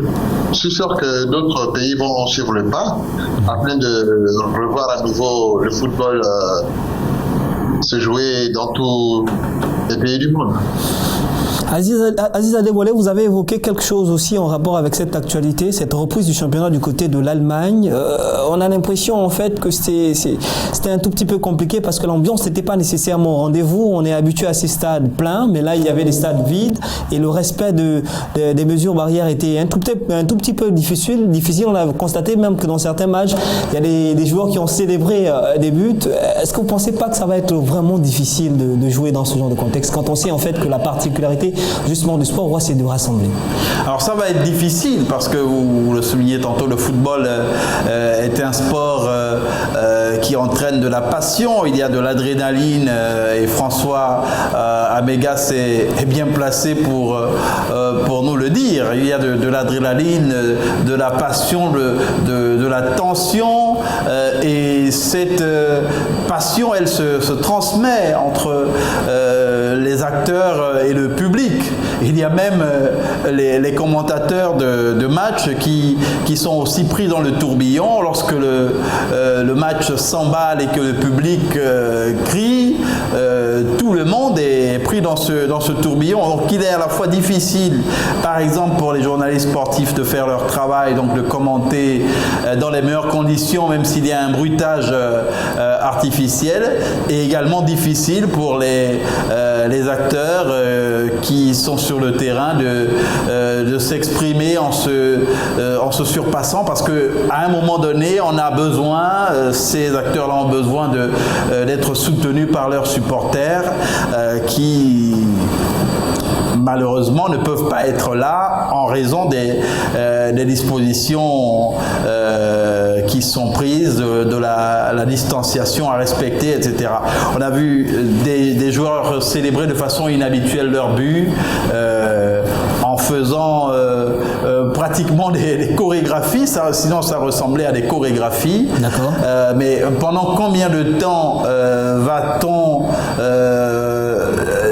suis sûr que d'autres pays vont suivre le pas afin de revoir à nouveau le football se jouer dans tous les pays du monde.
Aziz Adewale, vous avez évoqué quelque chose aussi en rapport avec cette actualité, cette reprise du championnat du côté de l'Allemagne. On a l'impression en fait que c'était un tout petit peu compliqué parce que l'ambiance n'était pas nécessairement au rendez-vous. On est habitué à ces stades pleins, mais là il y avait des stades vides et le respect des mesures barrières était un tout petit peu difficile. On a constaté même que dans certains matchs, il y a des joueurs qui ont célébré des buts. Est-ce que vous ne pensez pas que ça va être vraiment difficile de jouer dans ce genre de contexte quand on sait en fait que la particularité justement du sport roi, c'est de rassembler?
Alors ça va être difficile parce que vous le soulignez tantôt, le football est un sport qui entraîne de la passion, il y a de l'adrénaline et François Amégas est bien placé pour nous le dire. Il y a de l'adrénaline, de la passion, de la tension et cette passion elle se transmet entre les acteurs et le public. Il y a même les commentateurs de match qui sont aussi pris dans le tourbillon lorsque le match s'emballe et que le public crie. Tout le monde est pris dans ce tourbillon. Donc il est à la fois difficile, par exemple pour les journalistes sportifs de faire leur travail, donc de commenter dans les meilleures conditions, même s'il y a un bruitage artificiel, et également difficile pour les acteurs qui sont sur le terrain de s'exprimer en se surpassant parce qu'à un moment donné on a besoin, ces acteurs-là ont besoin d'être soutenus par leurs supporters qui malheureusement ne peuvent pas être là en raison des dispositions qui sont prises, de la distanciation à respecter, etc. On a vu des joueurs célébrer de façon inhabituelle leur but en faisant pratiquement des chorégraphies, sinon ça ressemblait à des chorégraphies.
D'accord.
Mais pendant combien de temps va-t-on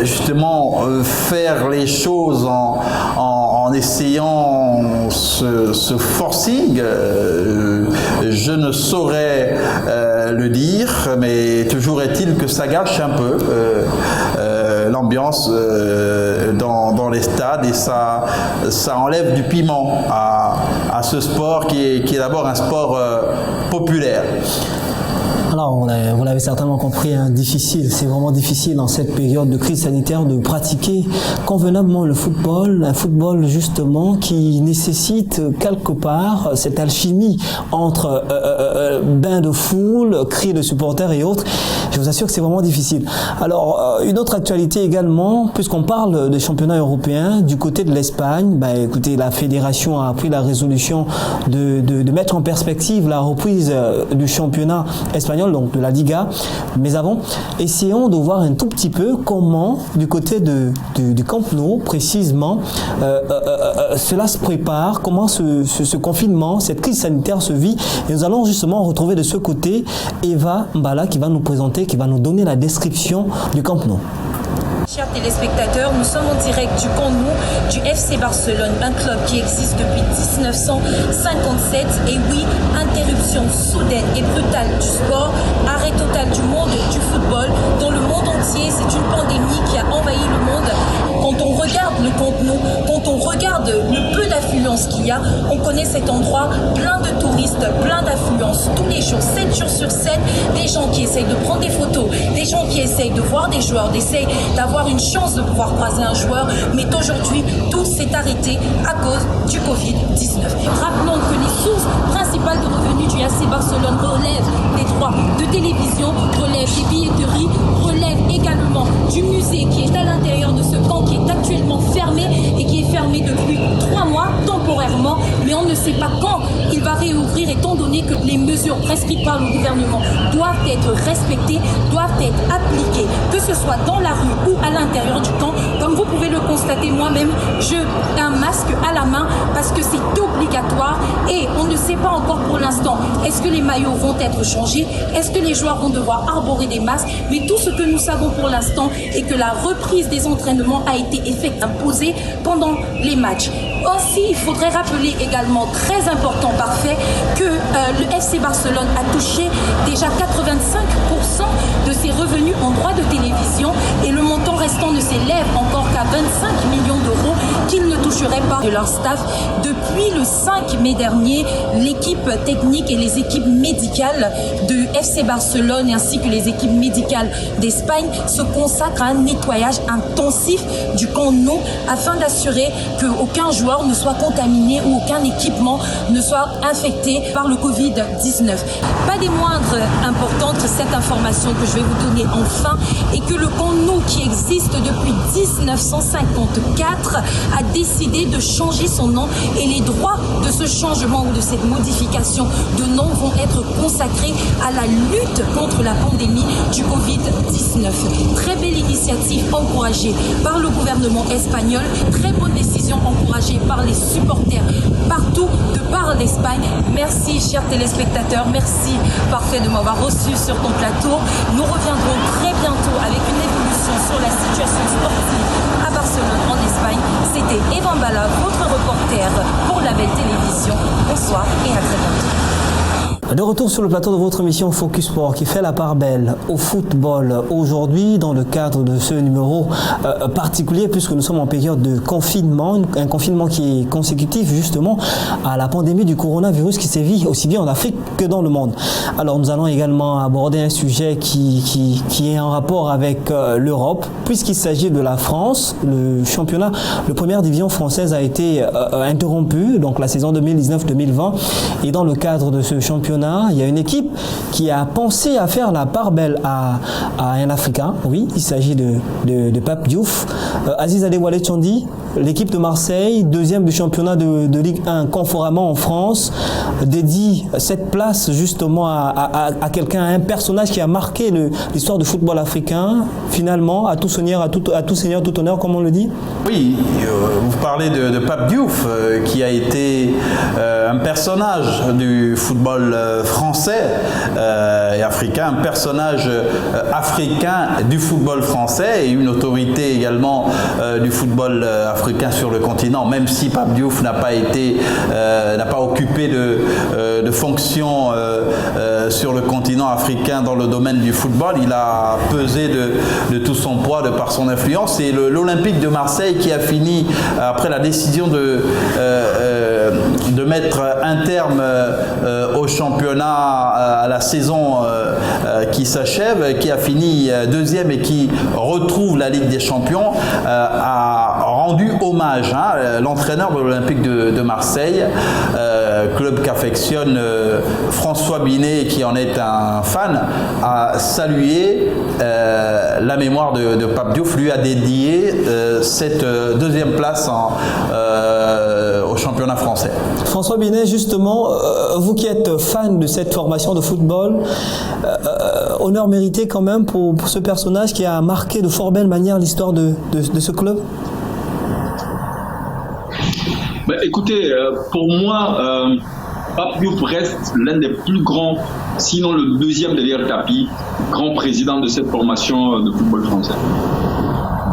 justement faire les choses en essayant ce forcing? Je ne saurais le dire, mais toujours est-il que ça gâche un peu l'ambiance dans les stades et ça enlève du piment à ce sport qui est d'abord un sport populaire.
Alors, vous l'avez certainement compris, hein, difficile, c'est vraiment difficile dans cette période de crise sanitaire de pratiquer convenablement le football, un football justement qui nécessite quelque part cette alchimie entre bain de foule, cris de supporters et autres. Je vous assure que c'est vraiment difficile. Alors, une autre actualité également, puisqu'on parle des championnats européens, du côté de l'Espagne, écoutez, la fédération a pris la résolution de mettre en perspective la reprise du championnat espagnol, donc de la Liga. Mais avant, essayons de voir un tout petit peu comment, du côté du Camp Nou, précisément, cela se prépare, comment ce confinement, cette crise sanitaire se vit. Et nous allons justement retrouver de ce côté Eva Mbala qui va nous présenter, qui va nous donner la description du Camp Nou.
Chers téléspectateurs, nous sommes en direct du Camp Nou du FC Barcelone, un club qui existe depuis 1957. Et oui, interruption soudaine et brutale du sport, arrêt total du monde du football. Dans le monde entier, c'est une pandémie qui a envahi le monde. Quand on regarde le Camp Nou, quand on regarde le peu d'affluence qu'il y a, on connaît cet endroit plein de touristes, plein d'affluence tous les jours, 7 jours sur 7, des gens qui essayent de prendre des photos, des gens qui essayent de voir des joueurs, d'essayer d'avoir une chance de pouvoir croiser un joueur, mais aujourd'hui, tout s'est arrêté à cause du Covid-19. Rappelons que les sources principales de revenus du FC Barcelone relèvent des droits de télévision, relèvent des billetteries, relèvent également du musée qui est à l'intérieur de ce camp qui est actuellement fermé et qui est fermé depuis 3 mois. Donc temporairement, mais on ne sait pas quand il va réouvrir, étant donné que les mesures prescrites par le gouvernement doivent être respectées, doivent être appliquées, que ce soit dans la rue ou à l'intérieur du camp. Comme vous pouvez le constater, moi-même, j'ai un masque à la main parce que c'est obligatoire et on ne sait pas encore pour l'instant est-ce que les maillots vont être changés, est-ce que les joueurs vont devoir arborer des masques, mais tout ce que nous savons pour l'instant est que la reprise des entraînements a été imposée pendant les matchs. Aussi, il faudrait rappeler également, très important par fait, que le FC Barcelone a touché déjà 85% de ses revenus en droits de télévision et le montant restant ne s'élève encore qu'à 25 millions d'euros qu'ils ne toucheraient pas de leur staff. Depuis le 5 mai dernier, l'équipe technique et les équipes médicales de FC Barcelone ainsi que les équipes médicales d'Espagne se consacrent à un nettoyage intensif du Camp Nou afin d'assurer qu'aucun joueur ne soit contaminé ou aucun équipement ne soit infecté par le Covid-19. Pas des moindres importantes, cette information que je vais vous donner enfin est que le Camp Nou qui existe depuis 1954 a décidé de changer son nom et les droits de ce changement ou de cette modification de nom vont être consacrés à la lutte contre la pandémie du Covid-19. Très belle initiative encouragée par le gouvernement espagnol, très bonne décision encouragée par les supporters partout de par l'Espagne. Merci chers téléspectateurs, merci Parfait de m'avoir reçu sur ton plateau. Nous reviendrons très bientôt avec une évolution sur la situation sportive à Barcelone en Espagne. C'était Evan Bala, votre reporter pour La Belle Télévision. Bonsoir et à très bientôt.
De retour sur le plateau de votre émission Focus Sport qui fait la part belle au football aujourd'hui dans le cadre de ce numéro particulier puisque nous sommes en période de confinement, un confinement qui est consécutif justement à la pandémie du coronavirus qui sévit aussi bien en Afrique que dans le monde. Alors nous allons également aborder un sujet qui est en rapport avec l'Europe puisqu'il s'agit de la France. Le championnat, la première division française a été interrompu, donc la saison 2019-2020 et dans le cadre de ce championnat il y a une équipe qui a pensé à faire la part belle à un Africain. Oui, il s'agit de Pape Diouf. Aziz Adewale Tchandi, l'équipe de Marseille, deuxième du championnat de Ligue 1 conformément en France, dédie cette place justement à quelqu'un, à un personnage qui a marqué l'histoire du football africain, finalement, à tout seigneur, tout honneur, comme on le dit.
Oui, vous parlez de Pape Diouf, qui a été un personnage du football français et africain, un personnage africain du football français et une autorité également du football africain sur le continent, même si Pape Diouf n'a pas occupé de fonction sur le continent africain dans le domaine du football. Il a pesé de tout son poids de par son influence et l'Olympique de Marseille qui a fini après la décision de mettre un terme au championnat à la saison qui s'achève, qui a fini deuxième et qui retrouve la Ligue des Champions, a rendu hommage. L'entraîneur de l'Olympique de Marseille, club qu'affectionne François Binet qui en est un fan, a salué la mémoire de Pape Diouf, lui a dédié cette deuxième place au championnat français.
François Binet, justement, vous qui êtes fan de cette formation de football, honneur mérité quand même pour ce personnage qui a marqué de fort belle manière l'histoire de ce club.
Écoutez, pour moi, Pape Diouf reste l'un des plus grands, sinon le deuxième derrière Tapi, grand président de cette formation de football français.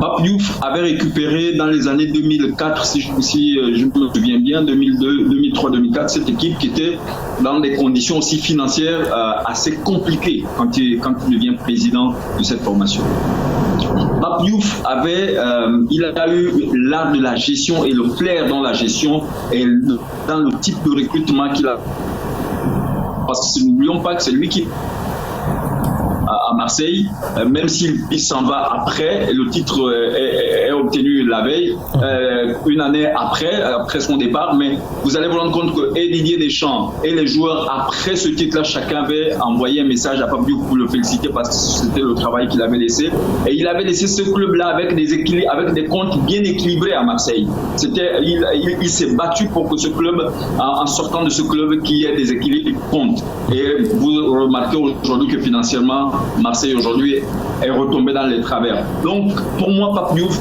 Pape Diouf avait récupéré dans les années 2004, si je me souviens bien, 2002, 2003, 2004, cette équipe qui était dans des conditions aussi financières assez compliquées quand il devient président de cette formation. Pape Diouf il a eu l'art de la gestion et le flair dans la gestion et dans le type de recrutement qu'il a. Parce que n'oublions pas que c'est lui qui a à Marseille, même s'il s'en va après, le titre est obtenu la veille, une année après son départ, mais vous allez vous rendre compte que et Didier Deschamps et les joueurs, après ce titre-là, chacun avait envoyé un message à Pape Diouf pour le féliciter parce que c'était le travail qu'il avait laissé. Et il avait laissé ce club-là avec des comptes bien équilibrés à Marseille. Il s'est battu pour que ce club, en sortant de ce club, qu'il y ait des équilibres compte. Et vous remarquez aujourd'hui que financièrement, Marseille aujourd'hui est retombé dans les travers. Donc, pour moi, Pape Diouf,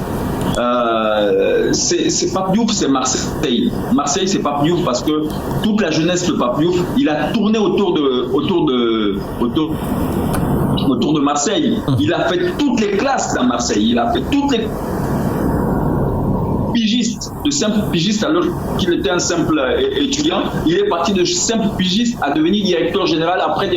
c'est Pape Diouf, c'est Marseille. Marseille, c'est Pape Diouf parce que toute la jeunesse de Pape Diouf, il a tourné autour de Marseille. Il a fait toutes les classes dans Marseille. Il a fait toutes les pigiste, de simple pigiste alors qu'il était un simple étudiant. Il est parti de simple pigiste à devenir directeur général. Après,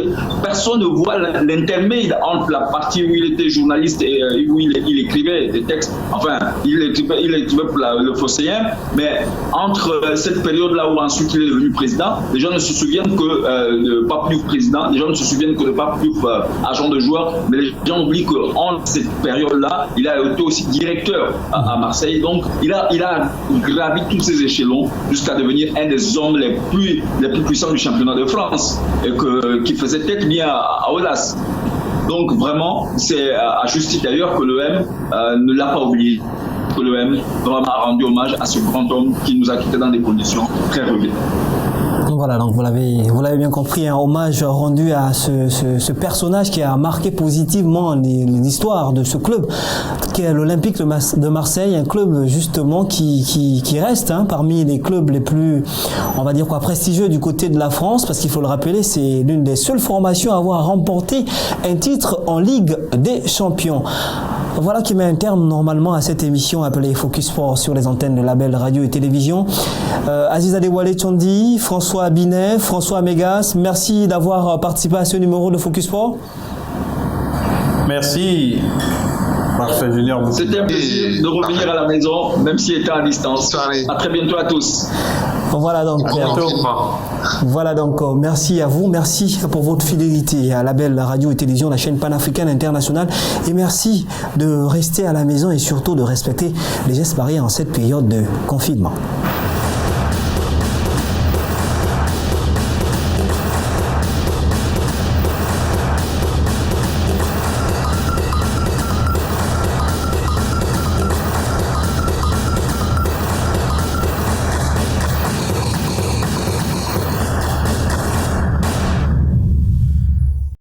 personne ne voit l'intermède entre la partie où il était journaliste et où il écrivait des textes. Enfin, il écrivait pour le Phocéen, mais entre cette période-là où ensuite il est devenu président, les gens ne se souviennent que de Pape Diouf président, les gens ne se souviennent que de Pape Diouf agent de joueur, mais les gens oublient qu'entre cette période-là, il a été aussi directeur à Marseille. Donc, il a gravi tous ces échelons jusqu'à devenir un des hommes les plus puissants du championnat de France et qui faisait tête bien à Aulas. Donc vraiment, c'est à juste titre d'ailleurs que l'OM ne l'a pas oublié, que l'OM vraiment a rendu hommage à ce grand homme qui nous a quittés dans des conditions très rudes.
Voilà, donc vous l'avez bien compris, un hommage rendu à ce personnage qui a marqué positivement l'histoire de ce club, qui est l'Olympique de Marseille, un club justement qui reste parmi les clubs les plus, on va dire prestigieux du côté de la France, parce qu'il faut le rappeler, c'est l'une des seules formations à avoir remporté un titre en Ligue des Champions. Voilà qui met un terme normalement à cette émission appelée Focus Sport sur les antennes de Label Radio et Télévision. Aziz Adewale Tchondi, François Abinet, François Mégas, merci d'avoir participé à ce numéro de Focus Sport.
Merci. Parfait, Junior.
C'était un plaisir de revenir à la maison, même s'il était à distance. À très bientôt à tous.
Voilà donc, merci à vous, merci pour votre fidélité à Label Radio et Télévision, la chaîne panafricaine internationale, et merci de rester à la maison et surtout de respecter les gestes barrières en cette période de confinement.